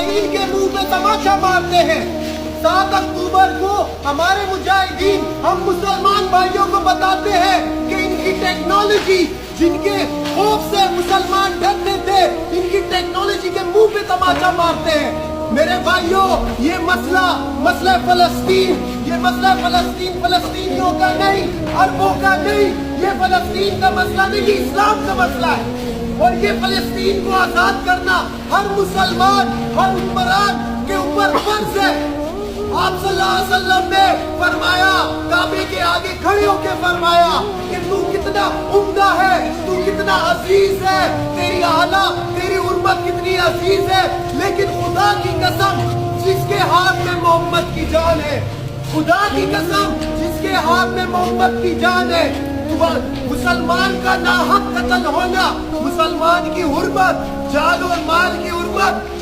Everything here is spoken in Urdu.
اسرائیل کے منہ پہ تماشا مارتے ہیں۔ 7 اکتوبر کو ہمارے مجاہدین ہم مسلمان بھائیوں کو بتاتے ہیں کہ ان کی ٹیکنالوجی، جن کے خوف سے مسلمان ڈرتے تھے، ان کی ٹیکنالوجی کے منہ پہ تماشا مارتے ہیں۔ میرے بھائیوں، یہ مسئلہ فلسطین، یہ مسئلہ فلسطین فلسطینیوں کا نہیں، عربوں کا نہیں، یہ فلسطین کا مسئلہ نہیں، یہ اسلام کا مسئلہ ہے۔ اور یہ فلسطین کو آزاد کرنا ہر مسلمان، ہر حکمران کے اوپر فرض ہے۔ آپ صلی اللہ علیہ وسلم نے فرمایا، کعبے کے آگے کھڑے ہو کے فرمایا کہ تو کتنا عمدہ ہے، تو کتنا عزیز ہے، تیری آلہ، تیری حرمت کتنی عزیز ہے، لیکن خدا کی قسم جس کے ہاتھ میں محمد کی جان ہے، خدا کی قسم جس کے ہاتھ میں محمد کی جان ہے، مسلمان کا ناحق قتل ہونا، مسلمان کی حرمت، جان اور مال کی حرمت